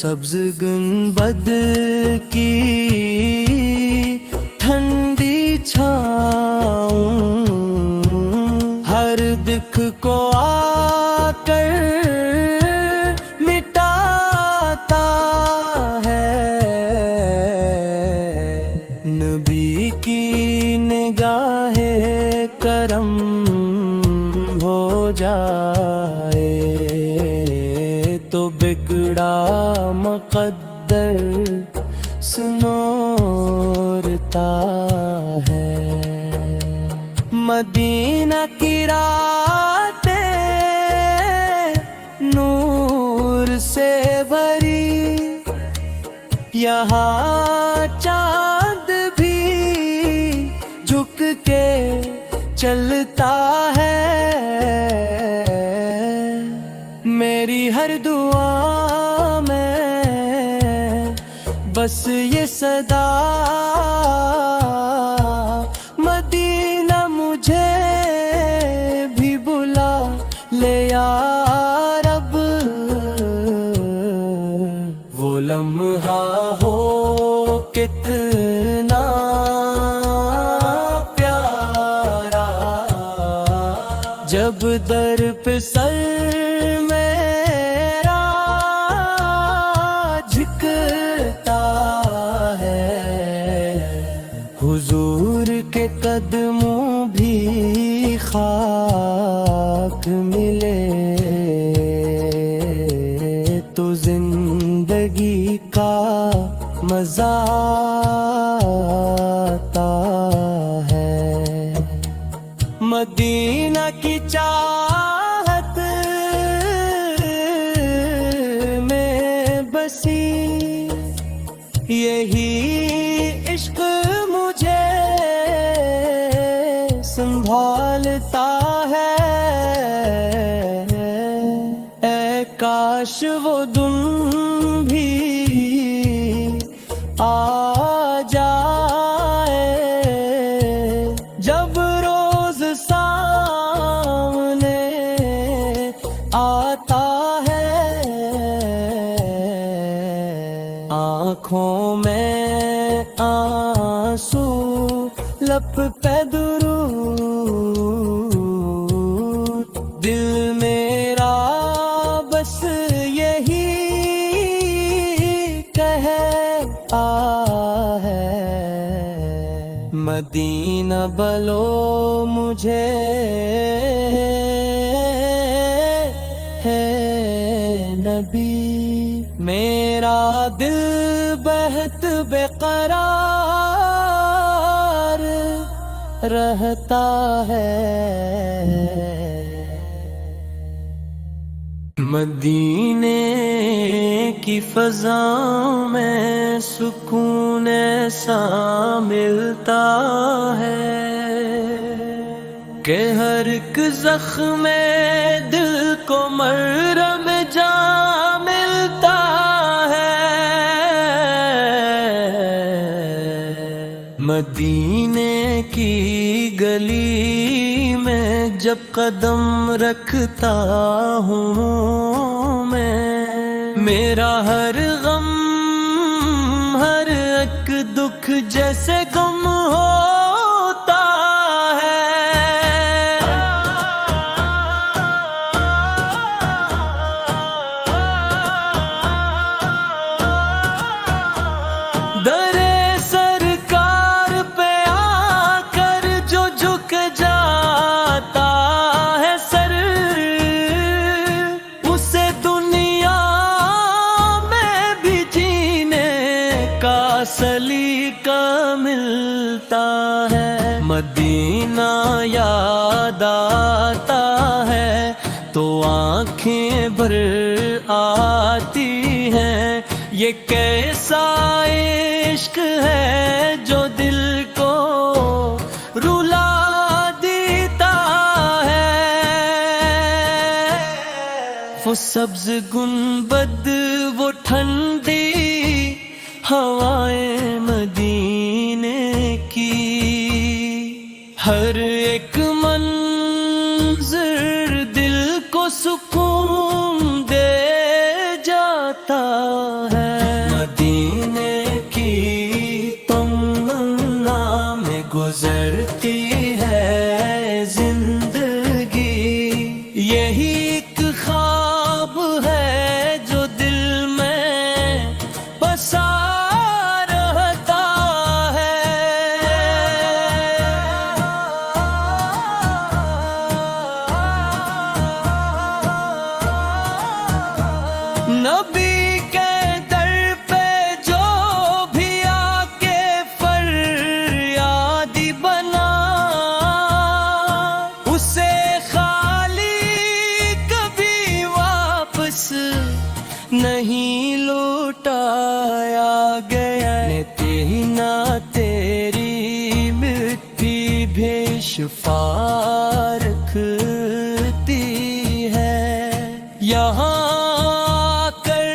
سبز گنبد کی ٹھنڈی چھاؤں، ہر دکھ کو آ کر مٹاتا ہے، نبی کی نگاہ کرم ہو جائے تو بگڑا مقدر سنورتا ہے۔ مدینہ کی راتیں نور سے بھری، یہاں چاند بھی جھک کے چلتا ہے، میری ہر دعا میں بس یہ صدا، مدینہ مجھے بھی بلا لے یا رب، وہ لمحہ ہو کتنا پیارا، جب در پہ سر میرا جھکتا ہے، حضور کے قدموں بھی خاک ملے تو زندگی کا مزہ آتا ہے۔ مدینہ کی چاہت میں بسی یہی عشق مجھے سنبھالتا ہے، اے کاش وہ دن بھی آ جائے جب روز سامنے آتا ہے، آنکھوں میں آنسو لب پہ درود، دل میرا بس یہی کہتا ہے، مدینہ بلو مجھے ہے نبی، میرا دل بہت بے قرار رہتا ہے، مدینے کی فضا میں سکون ایسا ملتا ہے کہ ہر ایک زخم دل کو مرہم جا ملتا ہے، مدینے کی گلی میں جب قدم رکھتا ہوں میں، میرا ہر غم ہر ایک دکھ جیسے غم ہوتا ہے، در سرکار پہ آ کر جو جھک جاتا ہے سر، اسے دنیا میں بھی جینے کا سلیقہ ملتا ہے، مدینہ یاد آتا ہے تو آنکھیں بھر آتی ہیں، یہ کیسا عشق ہے جو دل کو رلا دیتا ہے، وہ سبز گنبد وہ ٹھنڈی ہوائیں مدینے کی، ہر ایک منظر دل کو سکون دے جاتا ہے۔ مدینہ تیری مٹی بھی شفا رکھتی ہے، یہاں آ کر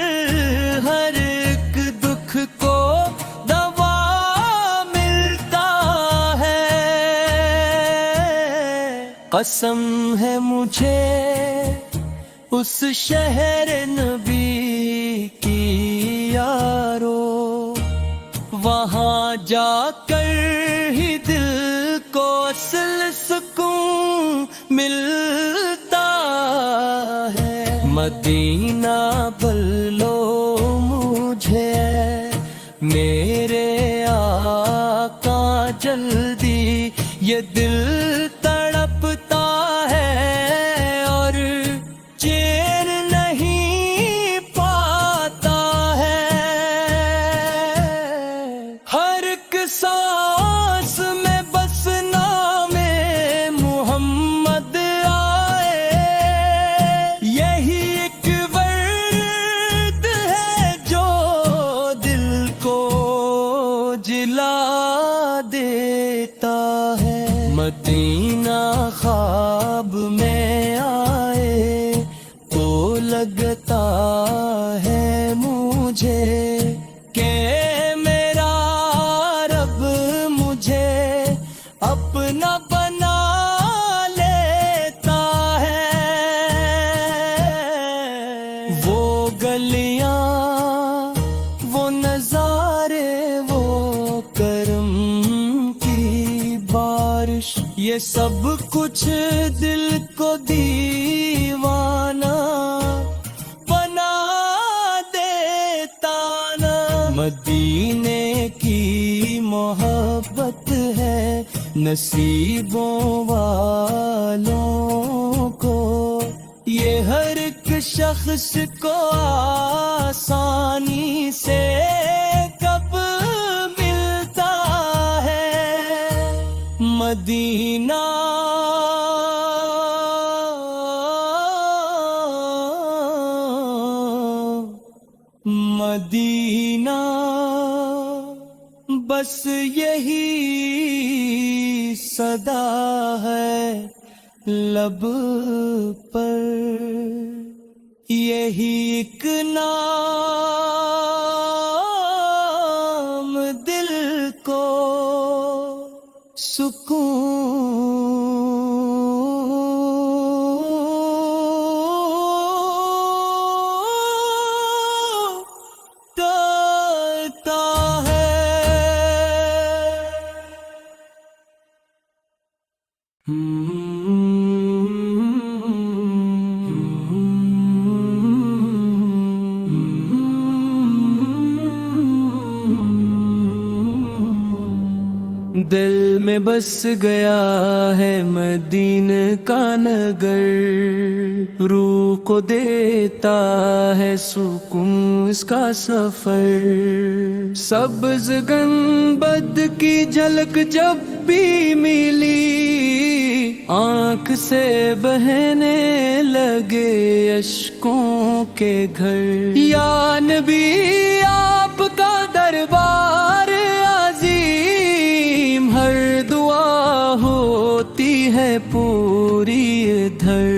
ہر ایک دکھ کو دوا ملتا ہے۔ قسم ہے مجھے اس شہر نبی کی یارو، وہاں جا کر ہی دل کو اصل سکون ملتا ہے۔ مدینہ بلو مجھے میرے آقا جلدی، یہ دل تڑپتا ہے اور چین نہیں پاتا ہے۔ ہر ایک سانس میں بس نام محمد آئے، یہی ایک ورد ہے جو دل کو جلا دیتا ہے۔ مدینہ خواب میں آئے تو لگتا ہے مجھے کہ میرا رب مجھے اپنا بنا لیتا ہے۔ وہ گلیاں، وہ نظارے، وہ کرم کی بارش، یہ سب کچھ دل کو دیوانہ بنا دیتا نا۔ مدینے کی محبت ہے نصیبوں والوں کو، یہ ہر ایک شخص کو آسانی سے کب ملتا ہے۔ مدینہ مدینہ بس یہی صدا ہے لب پر، یہی ایک نام دل کو سکون دل میں بس گیا ہے مدینہ کا نگر، روح کو دیتا ہے سکون اس کا سفر۔ سبز گنبد کی جھلک جب بھی ملی، آنکھ سے بہنے لگے اشکوں کے گھر۔ یا نبی آپ کا دربار عظیم، ہر دعا ہوتی ہے پوری ادھر۔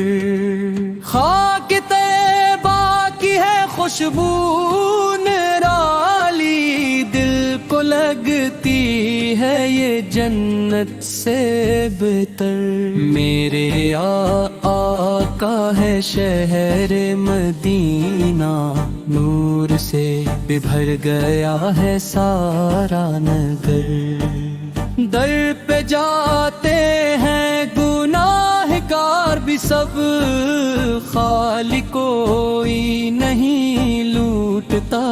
خاک طیبہ کی ہے خوشبو نرالی، دل کو لگتی ہے یہ جنت سے بہتر۔ میرے آقا ہے شہر مدینہ، نور سے بھر گیا ہے سارا نگر۔ در پہ جاتے ہیں گناہگار بھی سب، خالی کوئی نہیں لوٹتا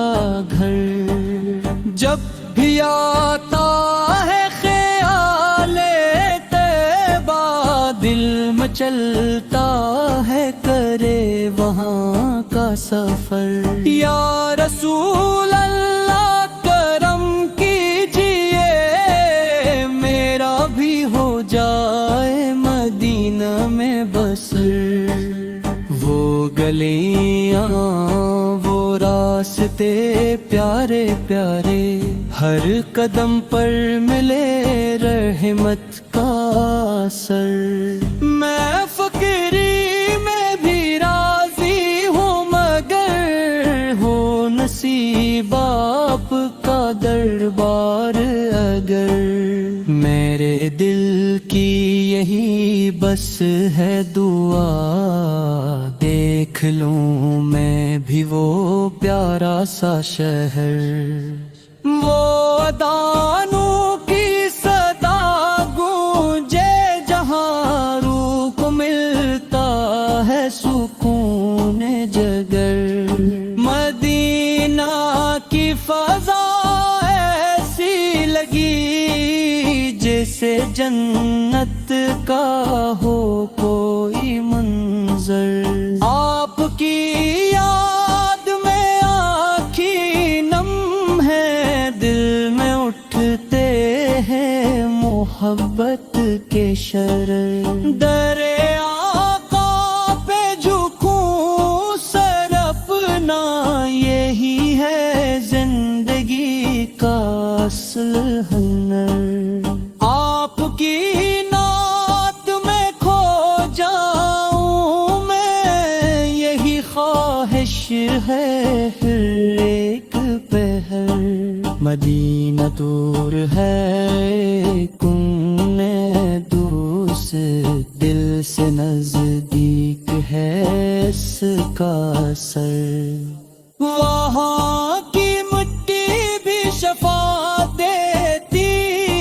گھر۔ جب بھی آتا ہے خیال طیبہ، دل مچلتا ہے کرے وہاں کا سفر۔ یا رسول اللہ کرم کیجئے، میرا بھی ہو جائے مدینہ میں بسر۔ وہ گلیاں، وہ راستے پیارے پیارے، ہر قدم پر ملے رحمت کا اثر۔ میں فقیری میں بھی راضی ہوں، مگر ہو نصیب آپ کا دربار اگر۔ میرے دل کی یہی بس ہے دعا، دیکھ لوں میں بھی وہ پیارا سا شہر۔ وہ اذانوں کی صدا گونجے جہاں روح کو ملتا ہے سکون جگر۔ مدینہ کی فضا ایسی لگی جیسے جنت کا ہو کوئی منظر۔ آپ کی یاد میں آنکھیں نم ہے، دل میں اٹھتے ہیں محبت کے شرر۔ در آقا پہ جھکوں سر اپنا، یہی ہے زندگی کا اصل ہنر۔ آپ کی نعت میں کھو جاؤں میں، یہی خواہش ہے ہر ایک پہر۔ مدینہ دور ہے کن دوس، دل سے نزدیک ہے اس کا اثر۔ وہاں کی مٹی بھی شفا دیتی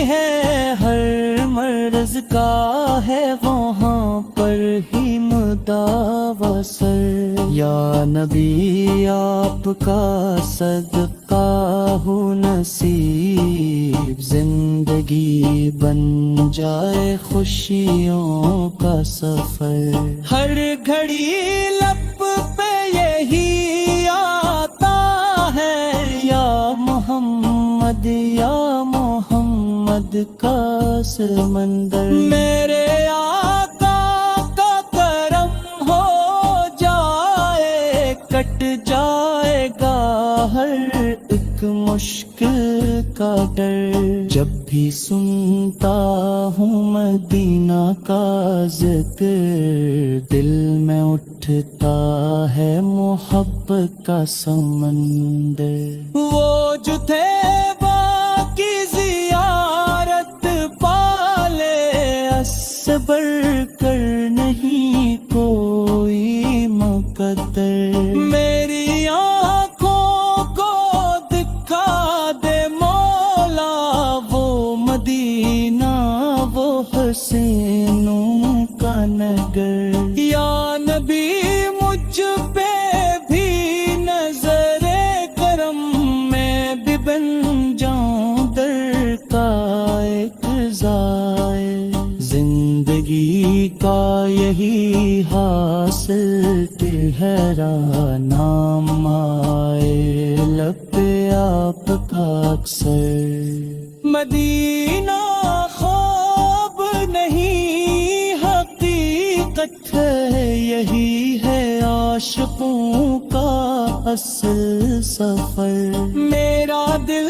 ہے، ہر مرض کا ہے وہاں پر ہی مداوا سر۔ یا نبی آپ کا صدقہ ہو نصیب، زندگی بن جائے خوشیوں کا سفر۔ ہر گھڑی لب پہ یہی آتا ہے، یا محمد یا محمد کا سمندر۔ میرے آقا کا کرم ہو جائے، کٹ جائے گا ہر ایک مشکل کا ڈر۔ جب بھی سنتا ہوں مدینہ کا ذکر، دل میں اٹھتا ہے محبت کا سمندر۔ وہ جو تھے باقی زیارت پالے، اس سے بڑھ کر نہیں کوئی مقدر۔ میری آنکھوں کو دکھا دے مولا وہ مدینہ، وہ حسینوں کا نگر۔ یا نبی مجھ پہ بھی نظر کرم، میں بھی بن جاؤں در کا ایک زائر۔ زندگی کا یہی حاصل تہرا، نام آئے لب پہ آپ کا اکثر۔ مدینہ خواب نہیں حقیقت ہے، یہی ہے عاشقوں کا اصل سفر۔ میرا دل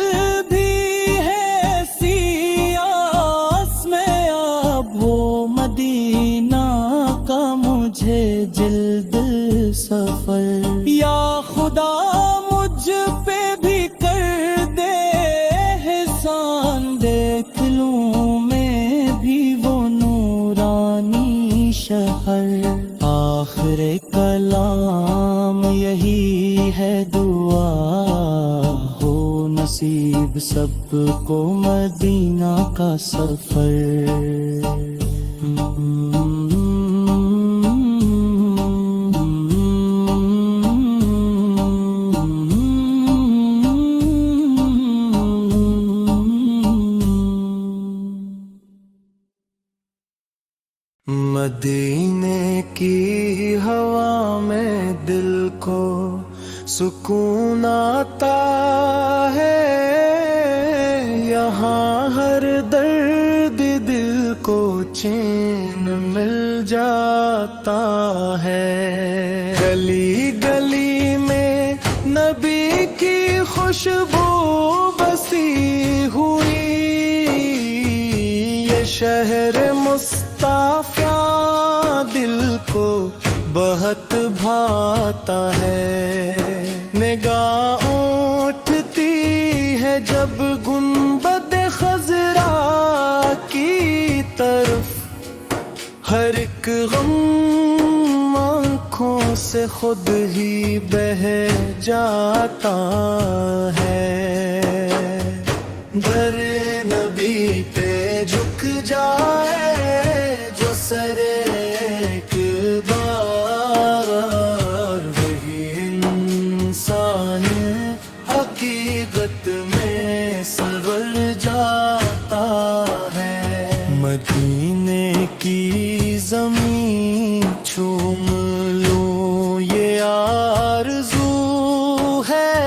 بھی ہے سیاس میں اب، وہ مدینہ کا مجھے جلد سفر۔ یا خدا مجھ پہ بھی کر دے احسان، دیکھ لوں میں بھی وہ نورانی شہر۔ آخر کلام یہی ہے دعا، ہو نصیب سب کو مدینہ کا سفر۔ مدینے کی ہوا میں دل کو سکون آتا ہے، یہاں ہر درد دل کو چین مل جاتا ہے۔ گلی گلی میں نبی خوشبو بسی ہوئی، یہ شہر مصطفیٰ دل کو بہت بھاتا ہے۔ نگاہ اٹھتی ہے جب گنبد خضرا کی طرف، ہر ایک غم آنکھوں سے خود ہی بہہ جاتا ہے۔ در نبی پہ جھک جائے جو سر ایک بار، وہی انسان حقیقت میں سنور جاتا ہے۔ مدینے کی زمین چوم لوں یہ آرزو ہے،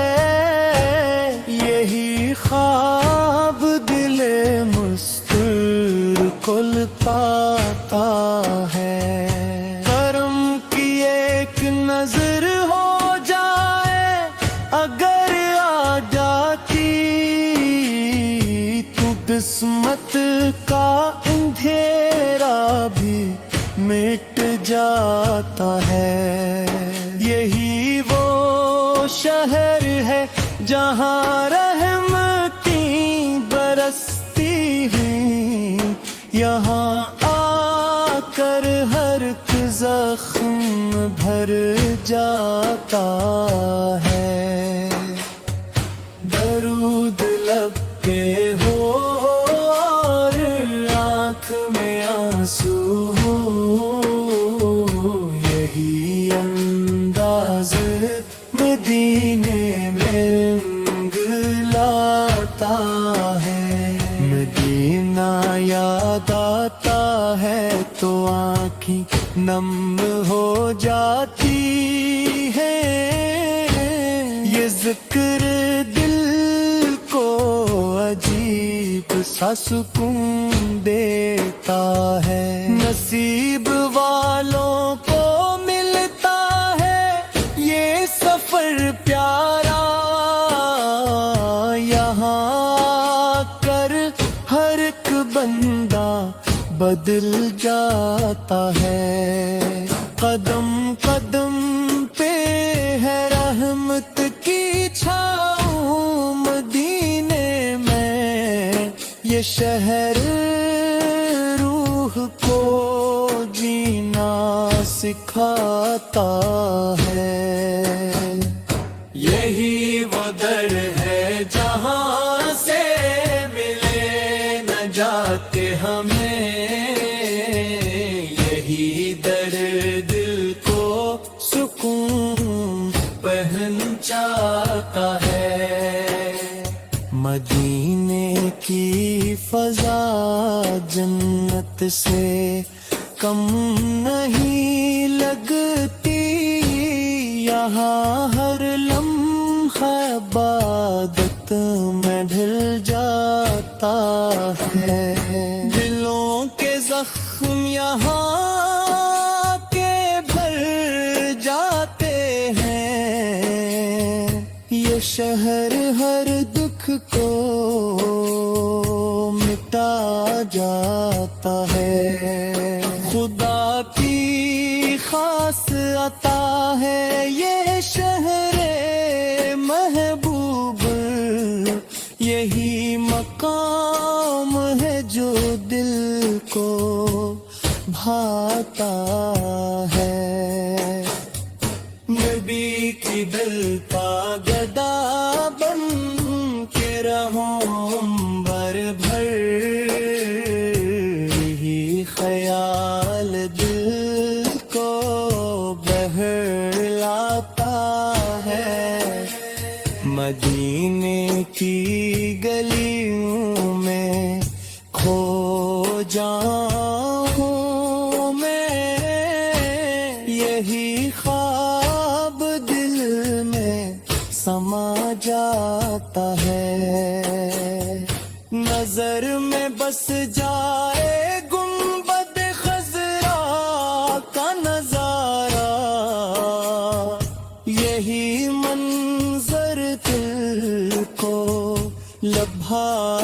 یہی خواب دل مستور کو پاتا ہے۔ کرم کی ایک نظر ہو جائے اگر آ جاتی، تو قسمت کا اندھیرا بھی مٹ جاتا ہے۔ یہی وہ شہر ہے جہاں رحمتیں برستی ہیں، یہاں آ کر ہر ایک زخم بھر جاتا ہے۔ درود لب پہ ہو اور آنکھ میں آنسو ہو، یہی انداز مدینے میں رنگ لاتا ہے۔ مدینہ یاد آتا ہے تو آنکھیں نم ہو جاتی ہیں، یہ ذکر دل کو عجیب سا سکون دیتا ہے۔ نصیب والوں کو ملتا ہے یہ سفر پیارا، یہاں آ کر ہر ایک بندہ بدل جاتا ہے۔ قدم قدم پہ ہے رحمت کی چھاؤں مدینے میں، یہ شہر روح کو جینا سکھاتا ہے۔ یہی وہ در ہے جہاں سے ملے نجات ہمیں، یہی در دل کو سکون پہنچاتا ہے۔ مدینے کی فضا جنت سے کم نہیں لگتی، یہاں ہر لمحہ عبادت میں ڈھل جاتا ہے۔ دلوں کے زخم یہاں کے بھر جاتے ہیں، یہ شہر ہر دکھ کو مٹا جاتا ہے۔ خدا کی خاص عطا ہے یہ شہر محبوب، یہی مقام ہے جو دل کو بھاتا ہے۔ نبی کی دل پا گدا بن کے رہوں بر بھر، ہی خیال دل کو بہلاتا ہے۔ مدینے کی گلیوں میں کھو جاؤں میں، یہی خواب دل میں سما جاتا ہے۔ نظر میں بس جائے گنبد خضرا کا نظارہ، یہی منظر دل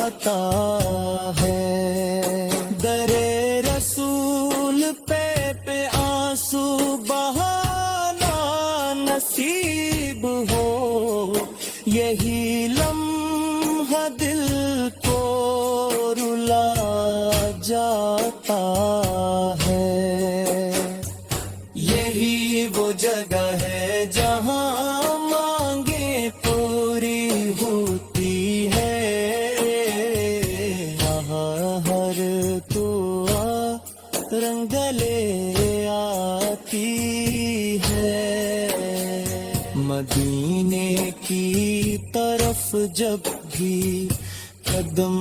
جاتا ہے. درے رسول پہ آنسو بہانا نصیب ہو, یہی لمحہ دل کو رلا جاتا ہے. یہی وہ جگہ ہے جہاں مانگیں پوری ہوتی ہے, وہاں ہر دعا رنگ لے آتی ہے. مدینے کی طرف جب بھی قدم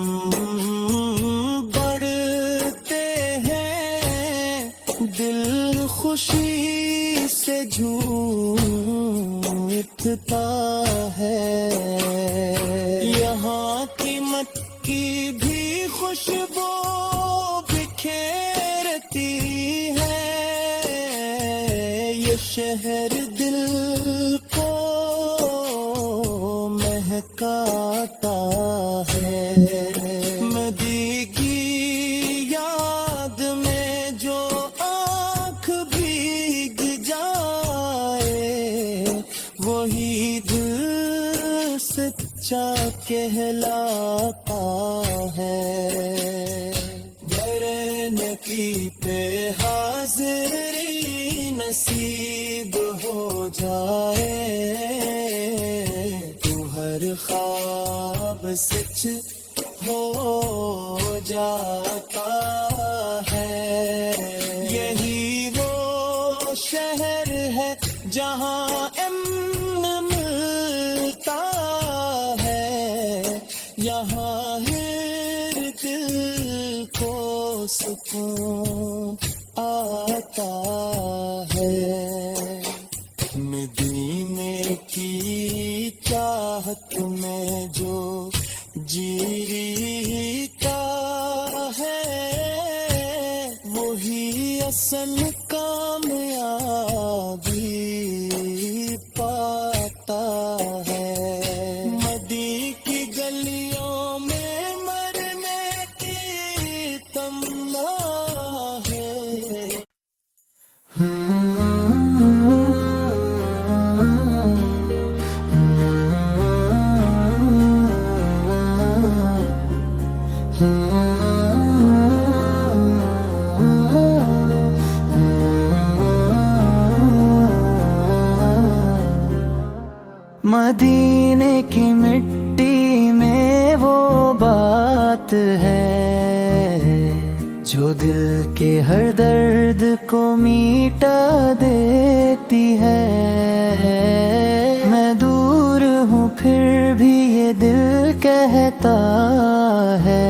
بڑھتے ہیں, دل خوشی سے جھوم اٹھتا ہے. یہاں کی مٹی بھی خوشبو بکھیرتی ہے, یہ شہر دل کو مہکاتا ہے. مدی کی یاد میں جو آنکھ بھیگ جائے, وہی دل سچا کہلاتا ہے. درنکی پہ حاضری نصیب ہو جائے, تو ہر خواب سچ ہو جاتا ہے. یہی وہ شہر ہے جہاں امن ملتا ہے, یہاں ہر دل کو سکون آتا ہے. مدینے کی چاہت میں جو جیری کا ہے, وہی اصل کامیابی پاتا ہے. مدی کی گلیوں میں مرنے کی تمنا ہے. مدینے کی مٹی میں وہ بات ہے جو دل کے ہر درد کو میٹا دیتی ہے. میں دور ہوں پھر بھی یہ دل کہتا ہے,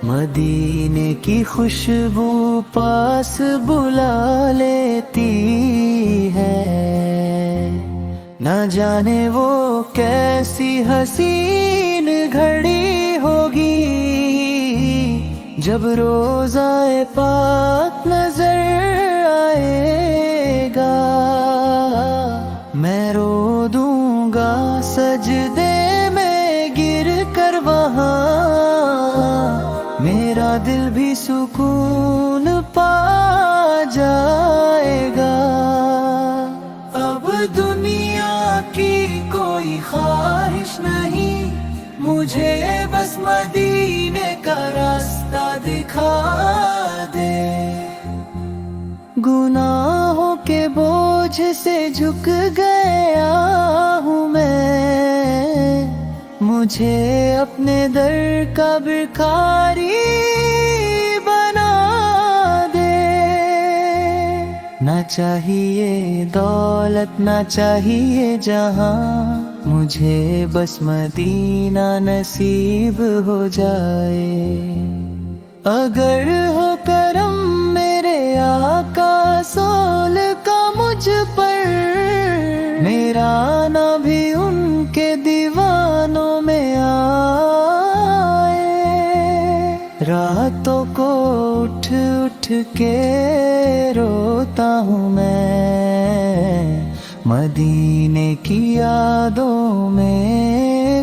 مدینے کی خوشبو پاس بلا لیتی ہے. نہ جانے وہ کیسی حسین گھڑی ہوگی جب روضہ پاک نظر آئے گا. میں رو دوں گا سجدے میں گر کر وہاں, میرا دل بھی سکون پا جائے گا. اب دنیا کی کوئی خواہش نہیں, مجھے بس مدینے کا راستہ دکھا دے. گناہوں کے بوجھ سے جھک گیا ہوں میں, مجھے اپنے در کا بھکاری بنا دے. نہ چاہیے دولت نہ چاہیے جہاں, مجھے بس مدینہ نصیب ہو جائے. اگر ہو کرم میرے آقا رسول کا مجھ پر, میرا آنا بھی ان کے دیوانوں میں آئے. راتوں کو اٹھ اٹھ کے روتا ہوں میں, مدینے کی یادوں میں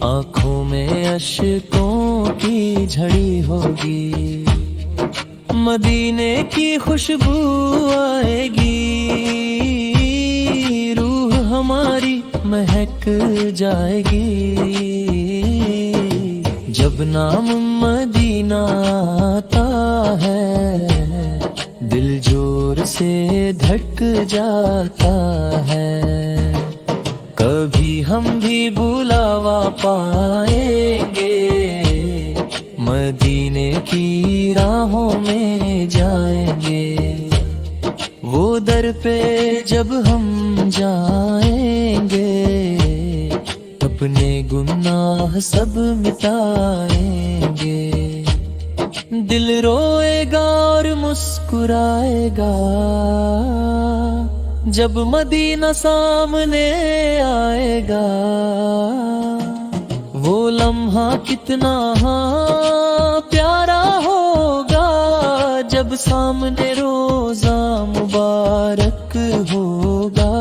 آنکھوں میں اشکوں کی جھڑی ہوگی، مدینے کی خوشبو آئے گی، روح ہماری مہک جائے گی، جب نام مدینہ آتا ہے دل زور سے دھڑک جاتا ہے، کبھی ہم بھی بلاوا پائیں گے، مدینے کی راہوں میں جائیں گے، وہ در پہ جب ہم جائیں گے، اپنے گناہ سب مٹائیں گے، دل روئے گا اور مسکرائے گا، جب مدینہ سامنے آئے گا، وہ لمحہ کتنا پیارا ہوگا، جب سامنے روزہ مبارک ہوگا،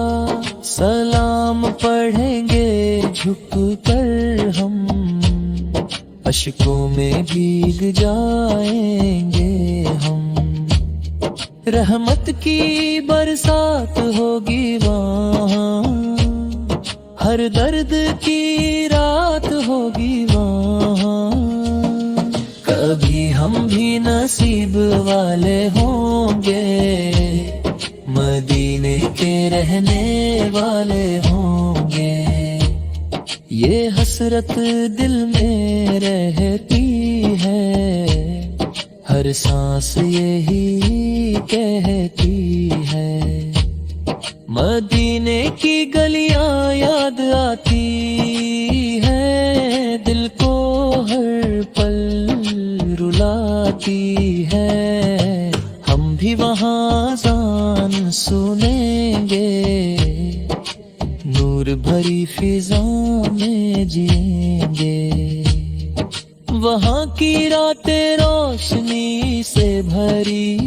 سلام پڑھیں گے جھک کر ہم، اشکوں میں بھیگ جائیں گے ہم، رحمت کی برسات ہوگی وہاں، ہر درد کی رات ہوگی وہاں، کبھی ہم بھی نصیب والے ہوں گے، مدینے کے رہنے والے ہوں گے، یہ حسرت دل میں رہتی ہے، ہر سانس یہی کہتی ہے، مدینے کی گلیاں یاد آتی ہے، دل کو ہر پل رلاتی ہے، ہم بھی وہاں اذان سنیں گے، نور بھری فضا میں جئیں گے، وہاں کی راتیں روشنی سے بھری،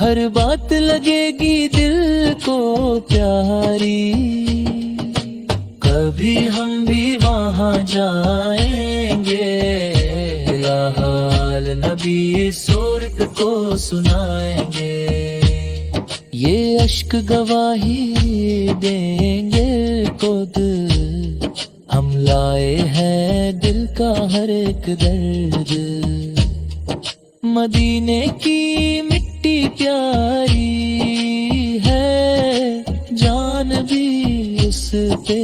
ہر بات لگے گی دل کو پیاری، کبھی ہم بھی وہاں جائیں گے، حال نبی صورت کو سنائیں گے، یہ اشک گواہی دیں گے خود، ہم لائے ہیں دل کا ہر ایک درد، مدینے کی مٹی پیاری ہے، جان بھی اس پہ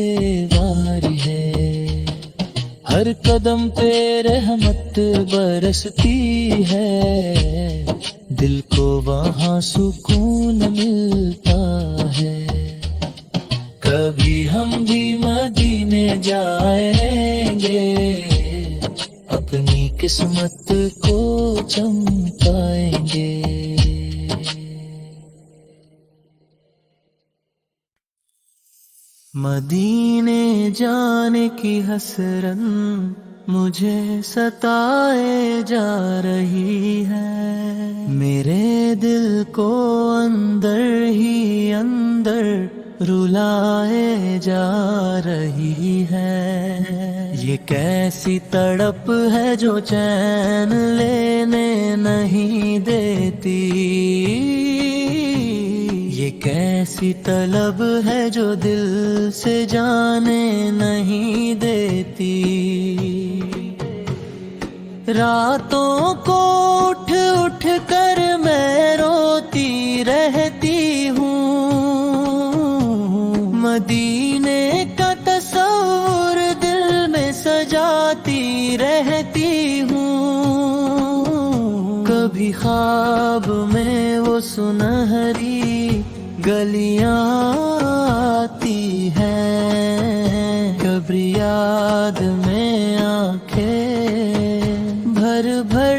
واری ہے، ہر قدم پہ رحمت برستی ہے، دل کو وہاں سکون ملتا ہے، کبھی ہم بھی مدینے جائیں گے، اپنی قسمت کو چمکائیں گے۔ مدینے جانے کی حسرت مجھے ستائے جا رہی ہے، میرے دل کو اندر ہی اندر رلائے جا رہی ہے، یہ کیسی تڑپ ہے جو چین لینے نہیں دیتی، یہ کیسی طلب ہے جو دل سے جانے نہیں دیتی، راتوں کو اٹھ اٹھ کر میں روتی رہتی ہوں، مدینے کا تصور دل میں سجاتی رہتی ہوں، کبھی خواب میں وہ سنہری گلیاں آتی ہیں، کبھی یاد میں آنکھیں بھر بھر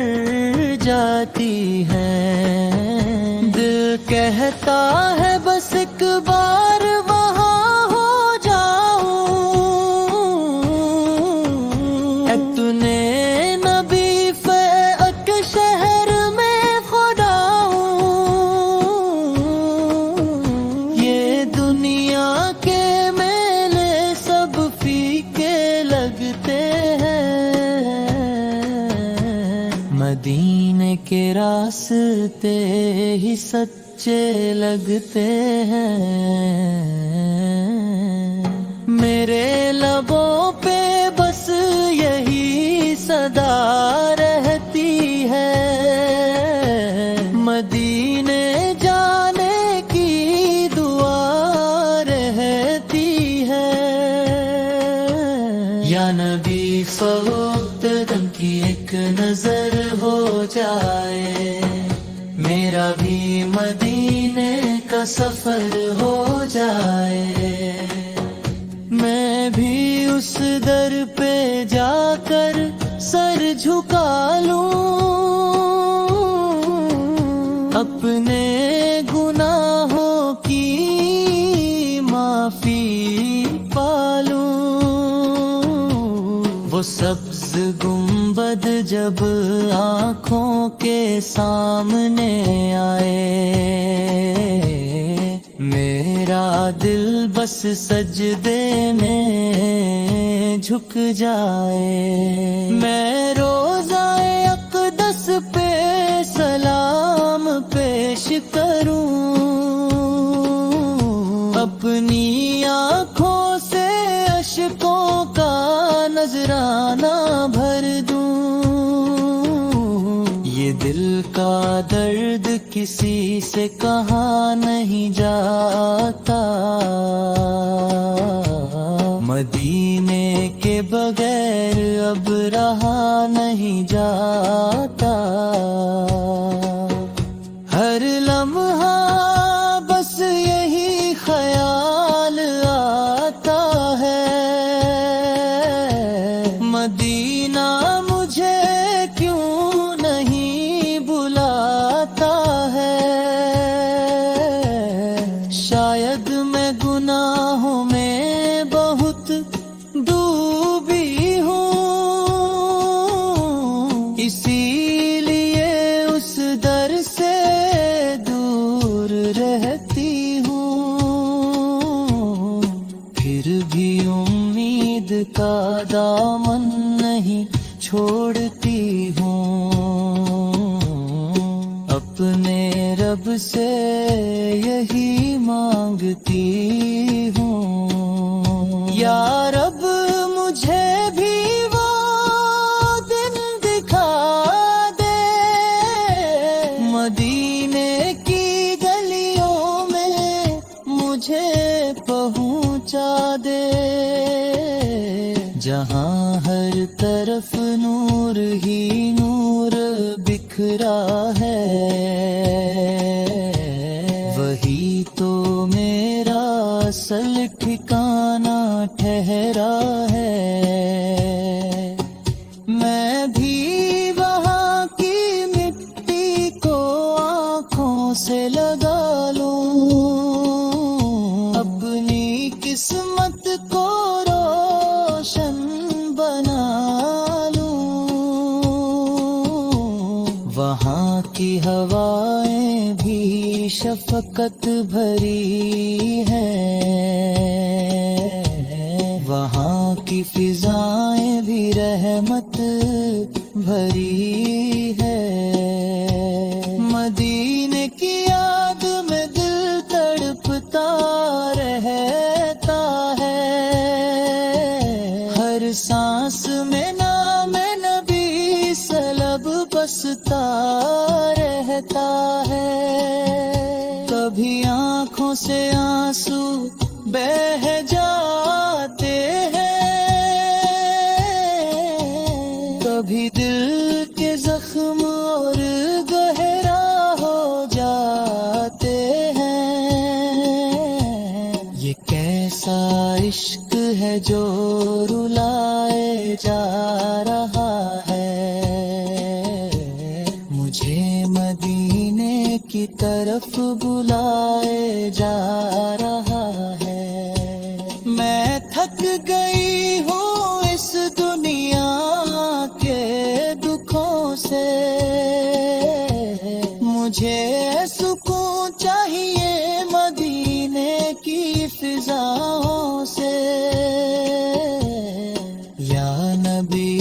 جاتی ہیں، دل کہتا ہے بس ایک بار وہاں ہو جاؤں، اتنے نبی فیق شہر میں خدا ہوں، یہ دنیا کے میلے سب فیکے لگے مدینے کے راستے ہی سچے لگتے ہیں، میرے لبوں پہ بس یہی صدا رہتی ہے، مدینے جانے کی دعا رہتی ہے۔ یا نبی فوقت دم کی ایک نظر ہو جائے، میرا بھی مدینے کا سفر ہو جائے، میں بھی اس در پہ جا کر سر جھکا لوں، اپنے گناہوں کی معافی پالوں۔ وہ سبز گنبد جب آنکھوں کے سامنے آئے، میرا دل بس سجدے میں جھک جائے، میں روضہ اقدس پہ سلام پیش کروں، اپنی آنکھوں سے اشکوں کا نذرانہ بھر دوں، یہ دل کا درد کسی سے کہا نہیں جاتا، مدینے کے بغیر اب رہا نہیں جاتا، ہر لمحہ بس یہی خیال آتا ہے، مدینہ مجھے کیوں نہیں بلاتا ہے، شاید میں گناہوں میں بہت ڈوبی ہوں، اسی لیے اس در سے دور رہتی ہوں، پھر بھی امید کا دامن نہیں چھوڑتی ہوں، اپنے رب سے یہی مانگتی ہوں، یا رب مجھے بھی وہ دن دکھا دے، مدینے کی گلیوں میں مجھے پہنچا دے، جہاں ہر طرف نور ہی نور بکھرا ہے، وہی تو میرا اصل ٹھکانہ ٹھہرا ہے، میں بھی وہاں کی مٹی کو آنکھوں سے لگا لوں، اپنی قسمت کو روشن بنا لوں، وہاں کی ہوائیں بھی شفقت بھری ہیں، وہاں کی فضائیں بھی رحمت بھری ہے، مدینے کی یاد میں دل تڑپتا رہتا ہے، ہر سانس میں نام نبی سلب بستا رہتا ہے، کبھی آنکھوں سے آنسو بہہ جاتے ہیں، کبھی دل کے زخم اور گہرا ہو جاتے ہیں، یہ کیسا عشق ہے جو رلائے جا رہا ہے، مجھے مدینے کی طرف بلائے جا رہا ہے، میں تھک گئی ہوں اس دنیا کے دکھوں سے، مجھے سکون چاہیے مدینے کی فضاؤں سے، یا نبی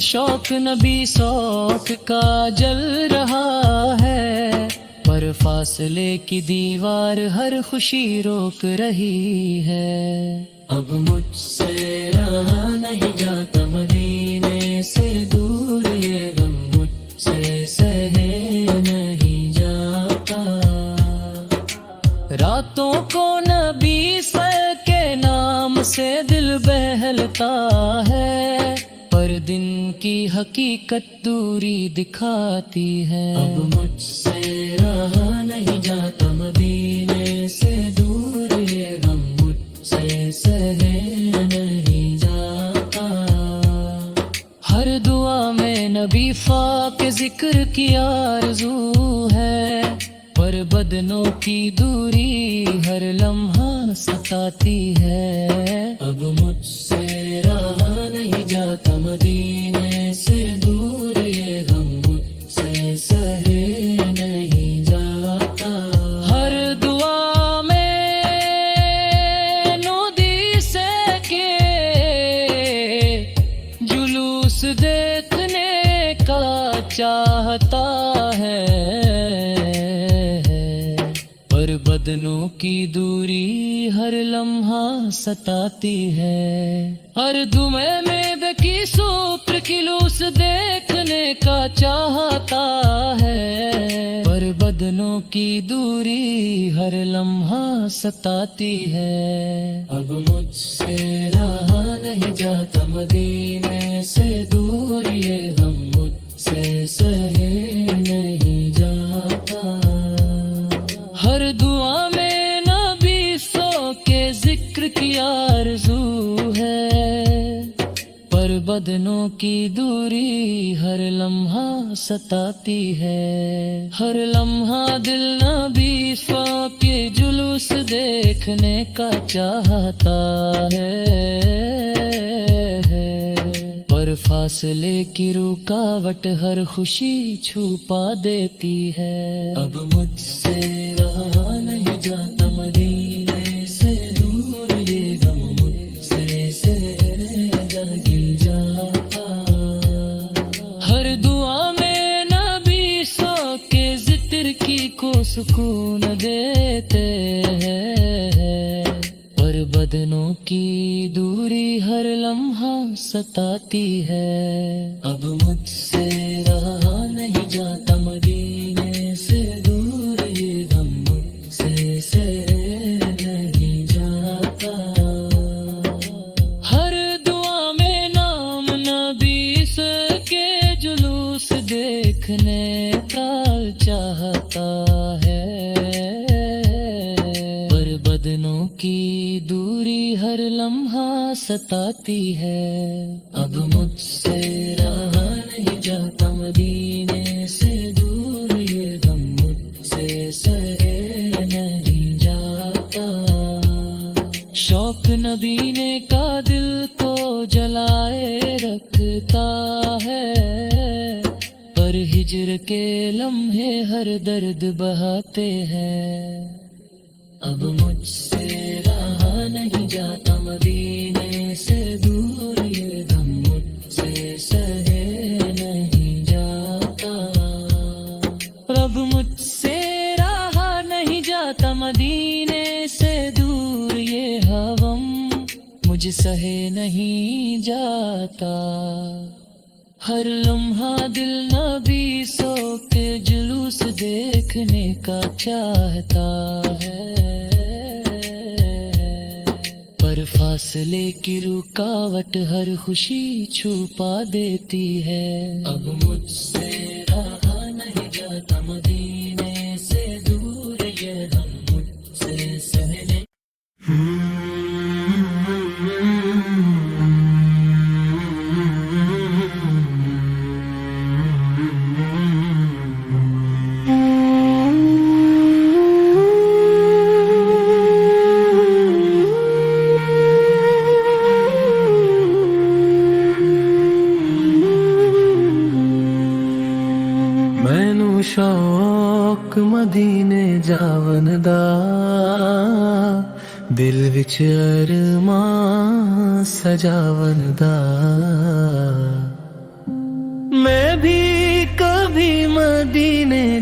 شوق نبی سوک کا جل رہا ہے، پر فاصلے کی دیوار ہر خوشی روک رہی ہے۔ اب مجھ سے رہا نہیں جاتا مدینے سے دور، یہ غم مجھ سے سہے نہیں جاتا۔ راتوں کو نبی سر کے نام سے دل بہلتا ہے، پر دن کی حقیقت دوری دکھاتی ہے۔ اب مجھ سے رہا نہیں جاتا مدینے سے دور، یہ غم مجھ سے سہے نہیں جاتا۔ ہر دعا میں نبی پاک کے ذکر کی آرزو ہے، پر بدنوں کی دوری ہر لمحہ ستاتی ہے۔ اب مجھ سے رہا نہیں جاتا مدینے سے دور، یہ غم مجھ سے سہے نہیں جاتا۔ ہر دعا میں نودی سے کے جلوس دیکھنے کا چاہتا ہے، پر بدنوں کی دوری ہر لمحہ ستاتی ہے۔ ہر دمے میں بکی سوپر کلوس دیکھنے کا چاہتا ہے، پر بدنوں کی دوری ہر لمحہ ستاتی ہے۔ اب مجھ سے رہا نہیں جاتا مدینے سے دور، یہ غم مجھ سے سہے نہیں جاتا۔ ہر دعا میں نبی سو کے ذکر کی آرزو ہے، پر بدنوں کی دوری ہر لمحہ ستاتی ہے۔ ہر لمحہ دل نبی سو کے جلوس دیکھنے کا چاہتا ہے، پر فاصلے کی رکاوٹ ہر خوشی چھپا دیتی ہے۔ اب مجھ سے رہا نہیں جاتا مدینے سے دور، یہ غم مجھ سے سہے نہیں جاتا۔ ہر دعا میں نبی سو کے ذکر کی کو سکون دیتے ہیں، پر بدنوں کی دوری ہر لمحہ ستاتی ہے۔ اب مجھ سے رہا نہیں جاتا مدینے سے دور، یہ غم مجھ سے سہے نہیں جاتا۔ ہر دعا میں نام نبی سے کے جلوس دیکھنے کا چاہتا ہے، پر بدنوں کی دوری ہر لمحہ ستاتی ہے۔ اب مجھ سے رہا نہیں جاتا مدینے سے دور، یہ غم مجھ سے سہے نہیں جاتا۔ شوق نبی نے کا دل کو جلائے رکھتا ہے، پر ہجر کے لمحے ہر درد بہاتے ہیں۔ اب مجھ سے رہا نہیں جاتا مدینے سے دور، یہ غم مجھ سے سہے نہیں جاتا۔ اب مجھ سے رہا نہیں جاتا مدینے سے دور، یہ غم مجھ سہے نہیں جاتا۔ ہر لمحہ دل نبی سو کے جلوس دیکھنے کا چاہتا ہے، پر فاصلے کی رکاوٹ ہر خوشی چھپا دیتی ہے۔ اب مجھ سے رہا نہیں جاتا مدینے سے دور، یہ غم مجھ سے سہے شوق مدینے جاون دا، دل وچ ارمان سجاون دا،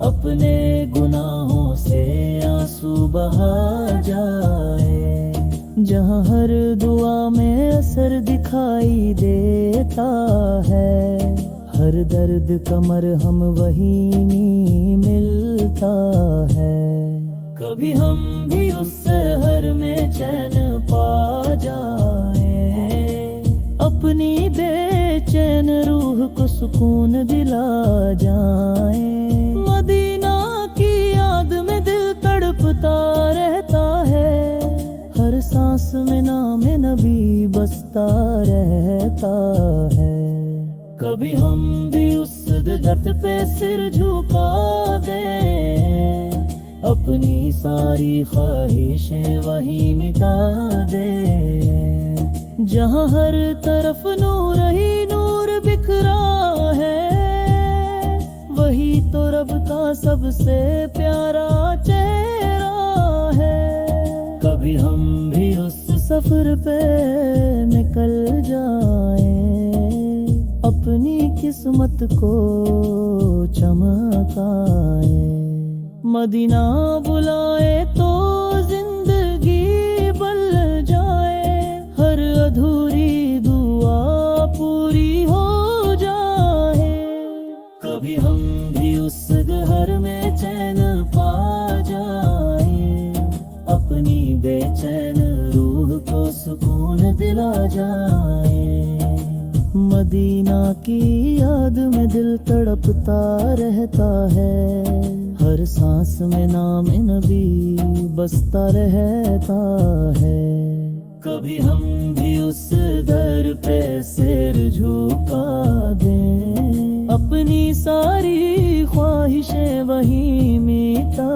اپنے گناہوں سے آنسو بہا جائے، جہاں ہر دعا میں اثر دکھائی دیتا ہے، ہر درد کا مرہم وہیں ملتا ہے۔ کبھی ہم بھی اس سحر میں چین پا جائیں، اپنی بے چین روح کو سکون دلا جائیں۔ مدینہ کی یاد میں دل تڑپتا رہتا ہے، ہر سانس میں نام نبی بستا رہتا ہے۔ کبھی ہم بھی اس درد پہ سر جھکا دیں، اپنی ساری خواہشیں وہی مٹا دیں، جہاں ہر طرف نور ہی نور بکھرا ہے، وہی تو رب کا سب سے پیارا چہرہ ہے۔ کبھی ہم بھی اس سفر پہ نکل جائیں، اپنی قسمت کو چمکائیں۔ مدینہ بلائے تو زندگی بل جائے، ہر ادھوری دعا پوری ہو جائے۔ کبھی ہم بھی اس گھر میں چین پا جائیں، اپنی بے چین روح کو سکون دلا جائیں۔ مدینہ کی یاد میں دل تڑپتا رہتا ہے، ہر سانس میں نام نبی بستا رہتا ہے۔ کبھی ہم بھی اس در پہ سر جھکا دیں، اپنی ساری خواہشیں وہیں مٹا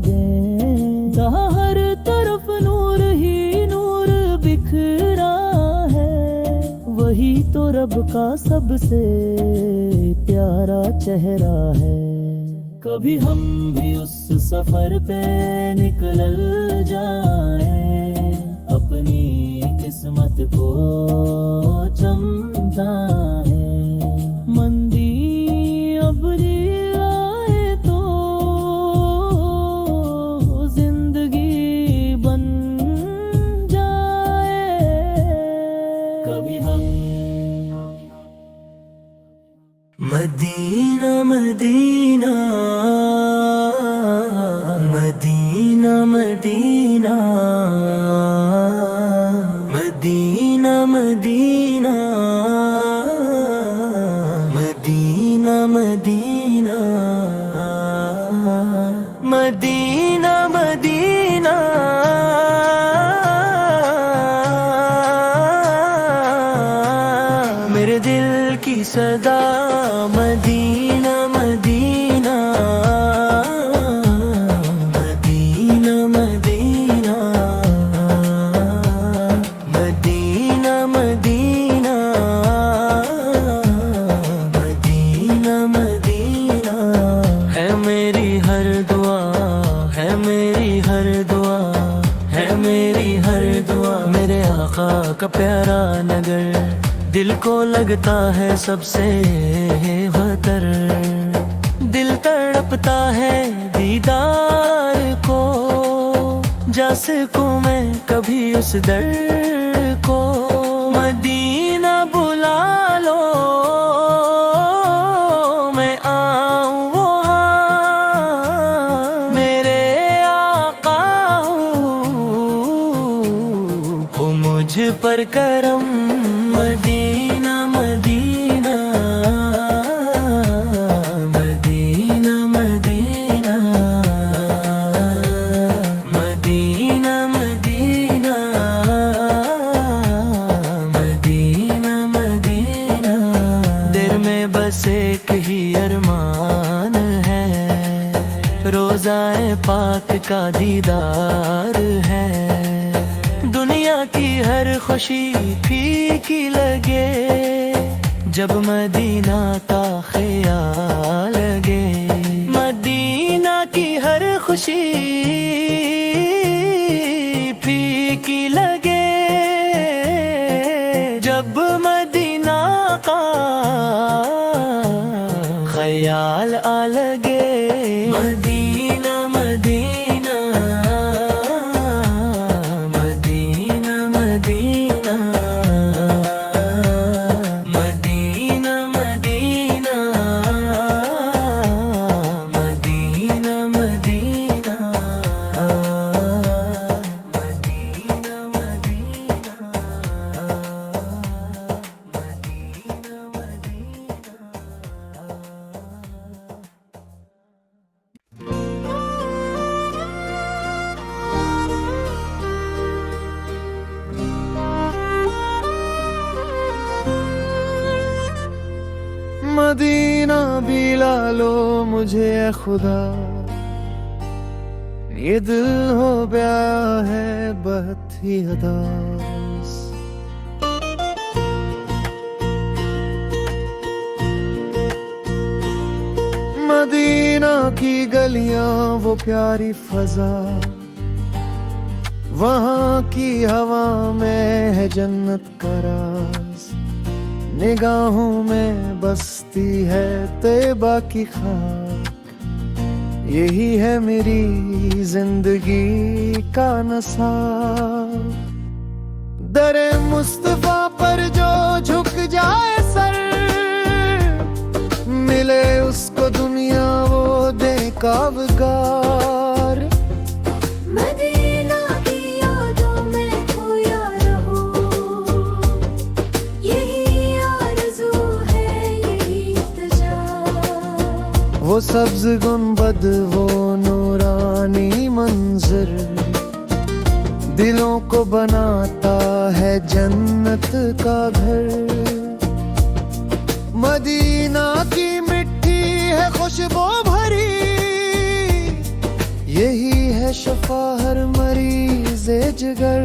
دیں، جہاں ہر طرف نور ہی نور بکھرا ہے، وہی تو رب کا سب سے پیارا چہرہ ہے۔ کبھی ہم بھی اس سفر پہ نکل جائیں، اپنی قسمت کو چمکائیں۔ مندی ابری آئے تو زندگی بن جائے۔ کبھی ہم مدینہ مدینہ مدینہ مدینہ مدینہ مدینہ مدینہ مدینہ مدینہ مدینہ میرے دل کی صدا مدینہ مدینہ مدینہ مدینہ مدینہ مدینہ مدینہ مدینہ ہے میری ہر دعا، ہے میری ہر دعا، ہے میری ہر دعا، میرے آقا کا پیارا نگر دل کو لگتا ہے سب سے بہتر، دل تڑپتا ہے دیدار کو، جا سکوں میں کبھی اس در کو۔ مدینہ بلا لو میں آؤں وہاں، میرے آقا ہو مجھ پر کرم۔ مدینہ مدینہ مدینہ مدینہ مدینہ مدینہ مدینہ مدینہ دل میں بس ایک ہی ارمان ہے، روضہ پاک کا دیدار ہے، دنیا کی ہر خوشی پھیکی لگے جب مدینہ کا خیال لگے، مدینہ کی ہر خوشی پھیکی لگے جب مدینہ کا خیال آ لگے۔ مدینہ بھی لا لو مجھے اے خدا، یہ دل ہو گیا ہے بہت ہی اداس۔ مدینہ کی گلیاں وہ پیاری فضا، وہاں کی ہوا میں ہے جنت کا راز، نگاہوں میں بستی ہے طیبہ کی خاک، یہی ہے میری زندگی کا نصاب۔ در مصطفیٰ پر جو جھک جائے سر، ملے اس کو دنیا وہ دے کعبگار۔ مدینہ کی یادوں میں کھویا رہو، یہی آرزو ہے یہی التجا۔ وہ سبز گنبد وہ نورانی منظر، دلوں کو بناتا ہے جنت کا گھر۔ مدینہ کی مٹی ہے خوشبو بھری، یہی ہے شفا ہر مریض جگر۔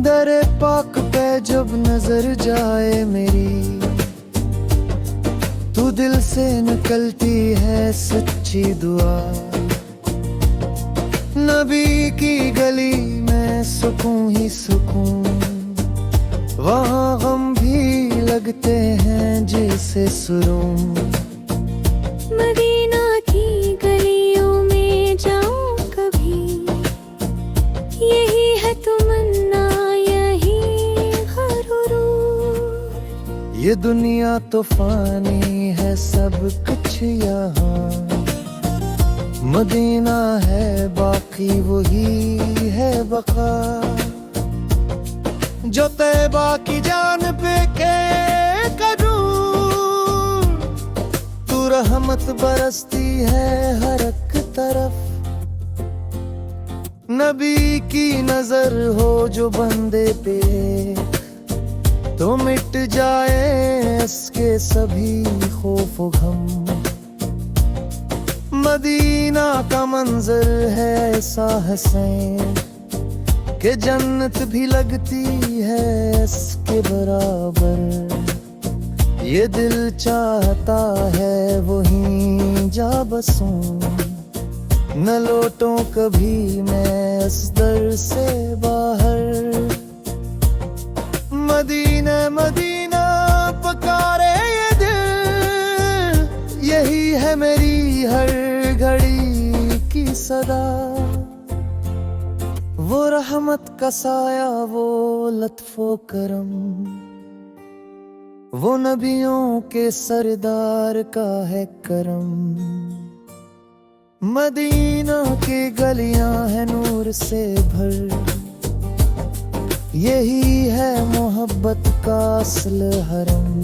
در پاک پہ جب نظر جائے میری، تو دل سے نکلتی ہے سچی دعا۔ نبی کی گلی میں سکون ہی سکون، وہاں غم بھی لگتے ہیں جیسے سرون۔ مدینہ کی گلیوں میں جاؤں کبھی، یہی ہے تمنا یہی غرور۔ یہ دنیا تو فانی ہے سب کچھ یہاں، مدینہ ہے باقی وہی ہے بقا۔ جو طیبہ کی جانب کے قدور، تو رحمت برستی ہے ہر ایک طرف۔ نبی کی نظر ہو جو بندے پہ، تو مٹ جائے اس کے سبھی خوف و غم۔ مدینہ کا منظر ہے ایسا حسین کہ جنت بھی لگتی ہے اس کے برابر۔ یہ دل چاہتا ہے وہیں جا بسوں، نہ لوٹوں کبھی میں اس در سے باہر۔ مدینہ مدینہ پکارے یہ دل، یہی ہے میری ہر گھڑی کی صدا۔ وہ رحمت کا سایہ وہ لطف و کرم، وہ نبیوں کے سردار کا ہے کرم۔ مدینہ کی گلیاں ہیں نور سے بھر، یہی ہے محبت کا اصل حرم۔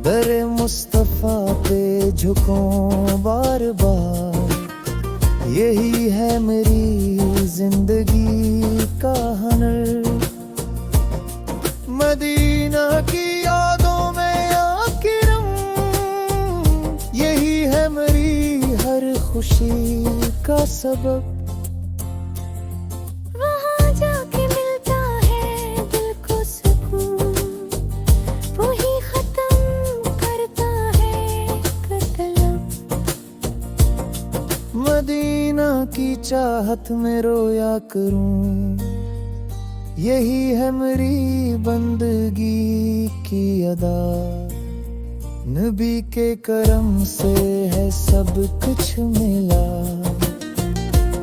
در مصطفیٰ پہ جھکوں بار بار، یہی ہے میری زندگی کا ہنر۔ مدینہ کی یادوں میں آ کے رم، یہی ہے میری ہر خوشی کا سبب۔ وہاں جا کے ملتا ہے دل کو سکون، وہی ختم کرتا ہے قلم۔ مدینہ کی چاہت میں رویا کروں، یہی ہے میری بندگی کی ادا۔ نبی کے کرم سے ہے سب کچھ ملا،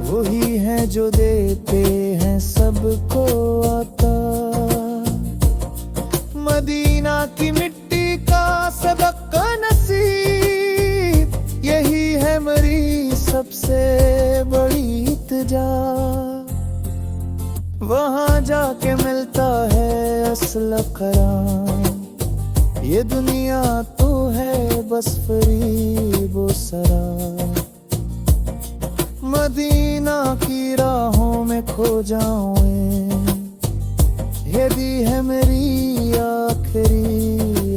وہی ہے جو دیتے ہیں سب کو عطا۔ مدینہ کی مٹی کا سبق نصیب، یہی ہے میری سب سے بڑی التجا۔ وہاں جا کے ملتا ہے اصل قرار، یہ دنیا تو ہے بس فریب و سراب۔ مدینہ کی راہوں میں کھو جاؤں، یہ بھی ہے میری آخری